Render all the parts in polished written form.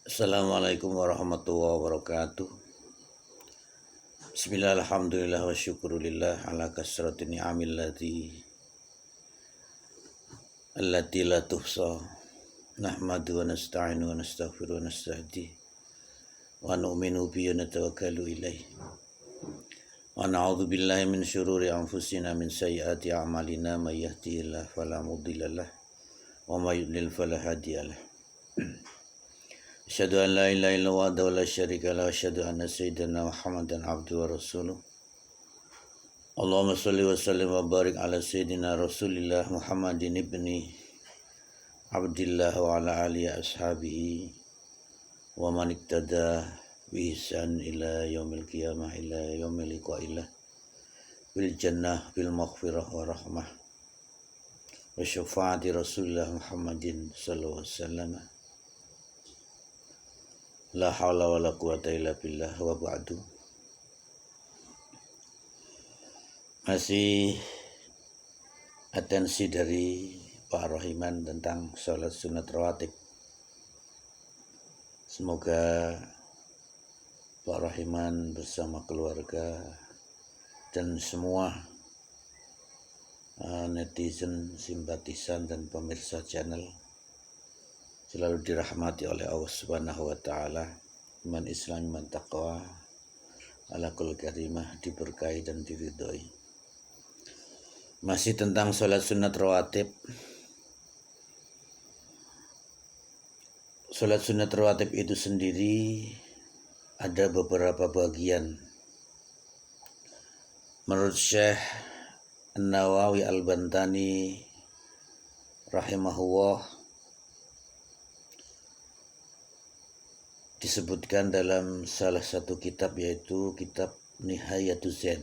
Assalamualaikum warahmatullahi wabarakatuh. Bismillah, alhamdulillah wa syukurillah ala kasrati ni'amil allati la tuhsa. Nahmadu wa nasta'inu wa nastaghfiru wa nastahdi wa nu'minu bihi wa natawakkalu ilaih. Wa na'udzu billahi min syururi anfusina min sayyiati a'malina may yahdihillahu fala mudhillalah wa may yudlil fala hadiyalah. Asyhadu an la ilaha illallah wa la syarika lahu wa asyhadu anna sayyidina Muhammadan abduhu wa rasuluh. Allahumma shalli wa sallim wa barik ala sayyidina Rasulillah Muhammadin ibni Abdillah wa ala alihi ashabihi wa man iktada bi ihsan ila yaumil qiyamah ila yaumil liqa'illah bil jannah bil maghfirah wa rahmah wa syafaati Rasulillah Muhammadin sallallahu alaihi wasallam. La haula wa la quwata illa billah wa ba'du. Masih atensi dari Pak Rohiman tentang sholat sunat rawatib. Semoga Pak Rohiman bersama keluarga dan semua netizen, simpatisan dan pemirsa channel selalu dirahmati oleh Allah Subhanahu wa taala, iman Islam, iman taqwa, alaqul karimah, diberkahi dan diridhoi. Masih tentang sholat sunat rawatib. Sholat sunat rawatib itu sendiri ada beberapa bagian. Menurut Syekh An-Nawawi Al-Bantani rahimahullah, disebutkan dalam salah satu kitab, yaitu kitab Nihayatuz Zain.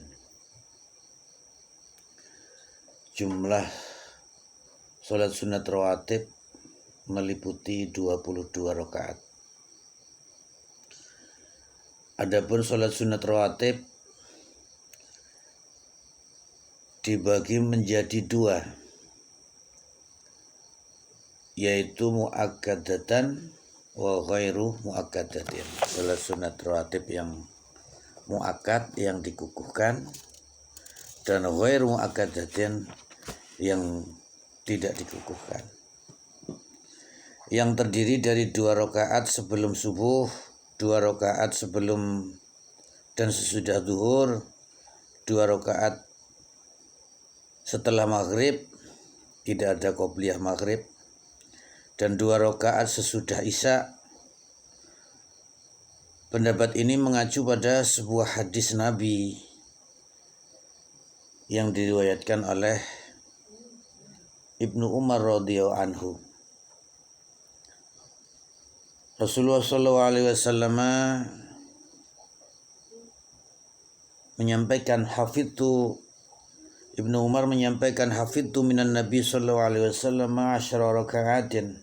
Jumlah sholat sunat rawatib meliputi 22 rakaat. Adapun sholat sunat rawatib dibagi menjadi dua, yaitu muakkadatan wa ghairu muakkadatin. Sholat sunat rawatib yang muakkad, yang dikukuhkan, dan ghairu muakkadatin, yang tidak dikukuhkan, yang terdiri dari 2 rakaat sebelum subuh, 2 rakaat sebelum dan sesudah zuhur, 2 rakaat setelah maghrib, tidak ada qobliyah maghrib, dan 2 rakaat sesudah isya. Pendapat ini mengacu pada sebuah hadis Nabi yang diriwayatkan oleh Ibnu Umar radhiyallahu anhu. Rasulullah SAW menyampaikan, Ibnu Umar menyampaikan, hafidtu minan Nabi SAW 10 raka'atin,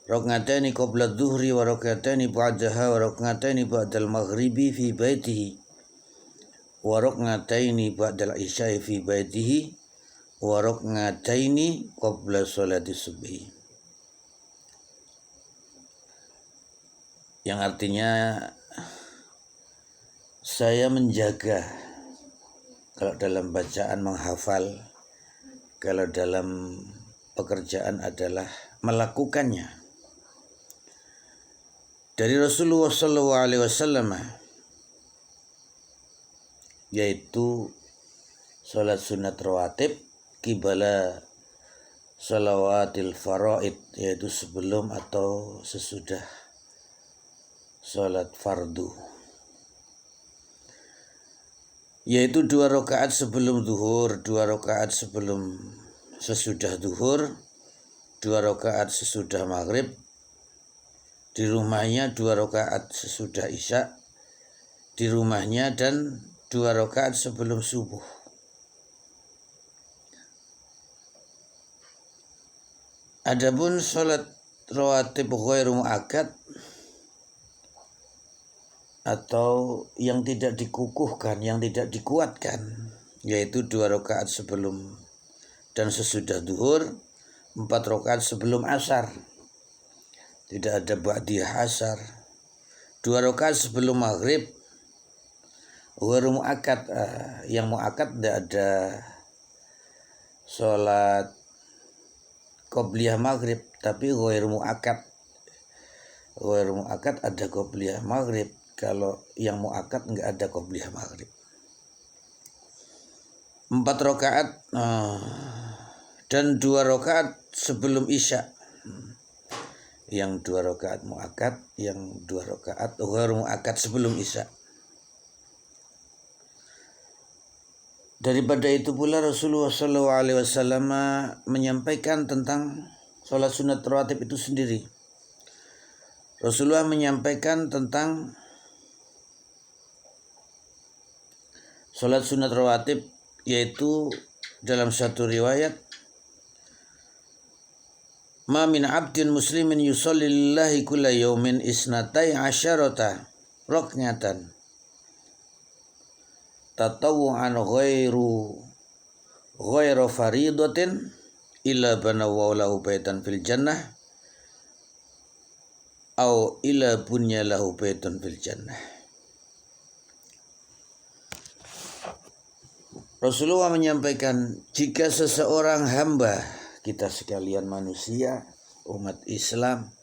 rak'ataini qabla dhuhri wa rak'ataini ba'daha wa rak'ataini ba'dal maghribi fi baitihi wa rak'ataini ba'dal isya'i fi baitihi wa rak'ataini qabla sholati subhi. Yang artinya, saya menjaga, kalau dalam bacaan menghafal, kalau dalam pekerjaan adalah melakukannya, dari Rasulullah SAW, yaitu sholat sunat rawatib qibala shalawatil faraid, yaitu sebelum atau sesudah sholat fardu, yaitu 2 rakaat sebelum zuhur, 2 rakaat sebelum sesudah zuhur, 2 rakaat sesudah maghrib, di rumahnya 2 rakaat sesudah isya di rumahnya, dan 2 rakaat sebelum subuh. Adapun sholat rawatib ghairu muakkad atau yang tidak dikukuhkan, yang tidak dikuatkan, yaitu 2 rakaat sebelum dan sesudah zuhur, 4 rakaat sebelum asar. tidak ada ba'diyah asar. 2 rakaat sebelum maghrib ghairu muakkad, yang muakkad tidak ada sholat qobliyah maghrib, tapi ghairu muakkad ada qobliyah maghrib. Kalau yang muakkad enggak ada qobliyah maghrib. 4 rakaat dan 2 rakaat sebelum isya. Yang 2 rakaat muakkad, yang 2 rakaat ghairu muakkad sebelum isya. Daripada itu pula Rasulullah SAW menyampaikan tentang sholat sunat rawatib itu sendiri. Rasulullah menyampaikan tentang sholat sunat rawatib, yaitu dalam satu riwayat, ma min abdin muslimin yusalli lillahi kulla yawmin isnatai asyarata rak'atan tatawu'an ghairu faridatin illa banawwa lahu baitan fil jannah au illa bunya lahu baitun fil jannah. Rasulullah menyampaikan, jika seseorang hamba, kita sekalian manusia, umat Islam,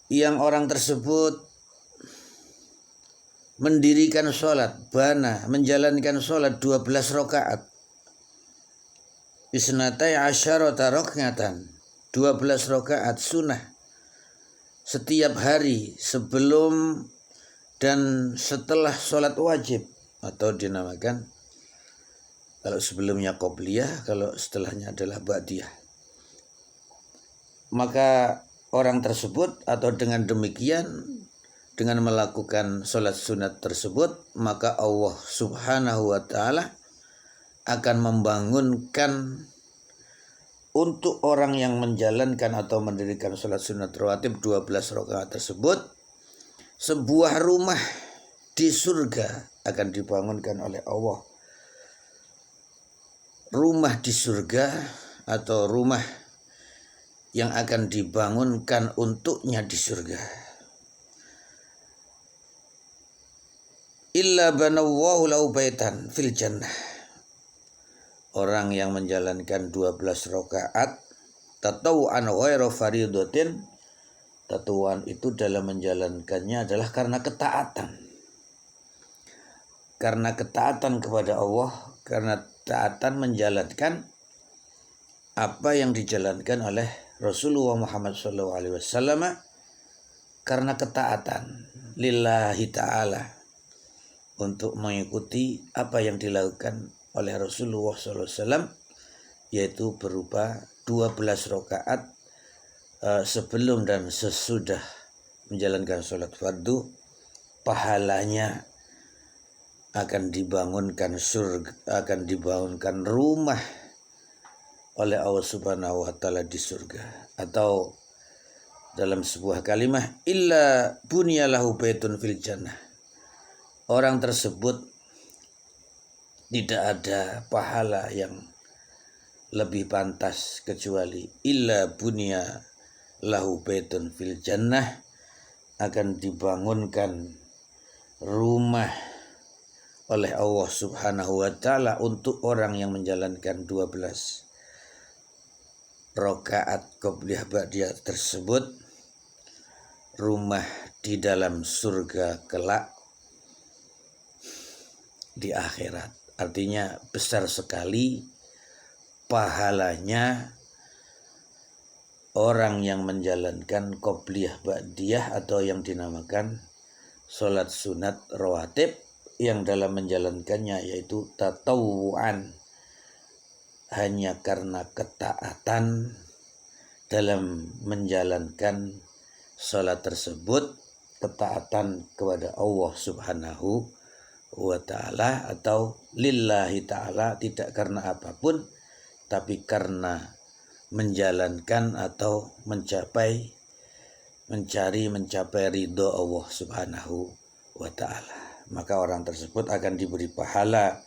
yang orang tersebut mendirikan sholat, menjalankan sholat 12 rakaat, isnatai asyarata rak'atan, 12 rakaat sunnah setiap hari sebelum dan setelah sholat wajib, atau dinamakan kalau sebelumnya qobliyah, kalau setelahnya adalah ba'diyah. Maka orang tersebut, atau dengan demikian, dengan melakukan sholat sunat tersebut, maka Allah Subhanahu wa ta'ala akan membangunkan untuk orang yang menjalankan atau mendirikan sholat sunat rawatib 12 rakaat tersebut, sebuah rumah di surga akan dibangunkan oleh Allah. Rumah di surga atau rumah yang akan dibangunkan untuknya di surga. Illa banawwahu lahu baitan fil jannah. Orang yang menjalankan 12 rakaat tatawu'an ghairu faridatin, tatawu'an itu dalam menjalankannya adalah karena ketaatan. Karena ketaatan kepada Allah, karena taatan menjalankan apa yang dijalankan oleh Rasulullah Muhammad SAW, karena ketaatan lillahi ta'ala, untuk mengikuti apa yang dilakukan oleh Rasulullah SAW, yaitu berupa 12 rakaat sebelum dan sesudah menjalankan sholat fardu. Pahalanya akan dibangunkan surga, akan dibangunkan rumah oleh Allah Subhanahu wa ta'ala di surga. Atau dalam sebuah kalimat, illa bunyalahu baitun fil jannah. Orang tersebut tidak ada pahala yang lebih pantas kecuali illa bunyalahu baitun fil jannah, akan dibangunkan rumah oleh Allah Subhanahu wa ta'ala untuk orang yang menjalankan 12 rakaat qobliyah ba'diyah tersebut, rumah di dalam surga kelak di akhirat. Artinya besar sekali pahalanya orang yang menjalankan qobliyah ba'diyah atau yang dinamakan sholat sunat rawatib, yang dalam menjalankannya yaitu tatawu'an, hanya karena ketaatan dalam menjalankan sholat tersebut, ketaatan kepada Allah Subhanahu wa ta'ala, atau lillahi ta'ala, tidak karena apapun tapi karena menjalankan atau mencapai ridho Allah Subhanahu wa ta'ala. Maka orang tersebut akan diberi pahala,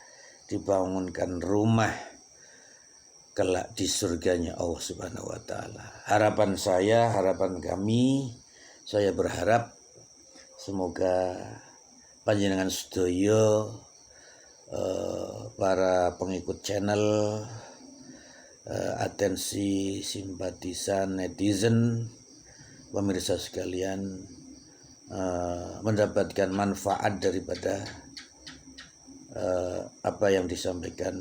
dibangunkan rumah kelak di surganya Allah Subhanahu wa taala. Harapan kami, saya berharap semoga panjenengan sedaya para pengikut channel, atensi, simpatisan, netizen, pemirsa sekalian mendapatkan manfaat daripada apa yang disampaikan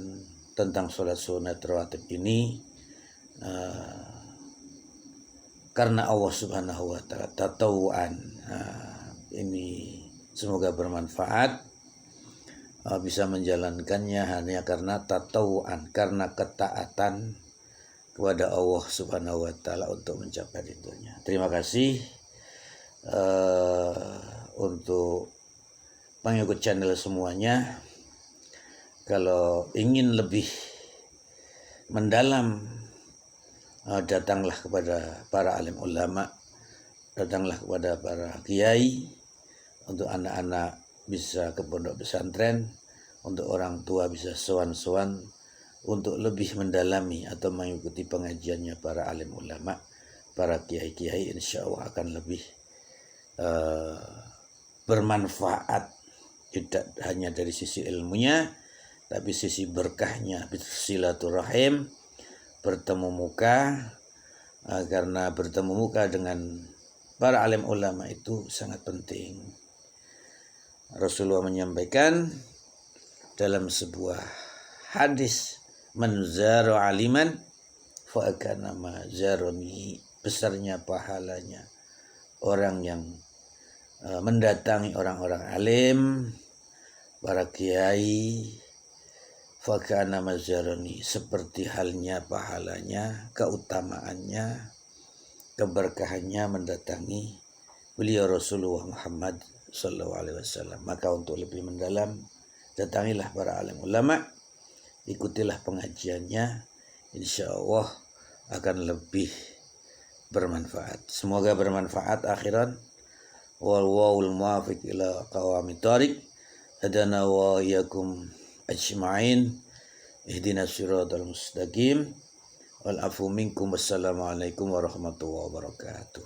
tentang sholat sunat rawatib ini, karena Allah Subhanahu wa taala tatawuan. Ini semoga bermanfaat, bisa menjalankannya hanya karena tatawuan, karena ketaatan kepada Allah Subhanahu wa taala untuk mencapai ridhonya. Terima kasih untuk pengikut channel semuanya. Kalau ingin lebih mendalam, datanglah kepada para alim ulama, datanglah kepada para kiai. Untuk anak-anak bisa ke pondok pesantren, untuk orang tua bisa sowan-sowan untuk lebih mendalami atau mengikuti pengajiannya para alim ulama, para kiai-kiai. Insya Allah akan lebih bermanfaat, tidak hanya dari sisi ilmunya, tapi sisi berkahnya, silaturahim, bertemu muka, karena bertemu muka dengan para alim ulama itu sangat penting. Rasulullah menyampaikan dalam sebuah hadis, man zara aliman fa kana ma zarani, besarnya pahalanya orang yang mendatangi orang-orang alim, para kiai, fa kana ma zarani, seperti halnya pahalanya, keutamaannya, keberkahannya mendatangi beliau Rasulullah Muhammad sallallahu alaihi wasallam. Maka untuk lebih mendalam, datangilah para alim ulama, ikutilah pengajiannya, insya Allah akan lebih bermanfaat. Semoga bermanfaat akhiran. Wal muwafiq ila qawamit thariq, hadana wa iyyakum ajma'in, ihdinas siratal mustaqim, wal afu minkum, wassalamu alaikum warahmatullahi wabarakatuh.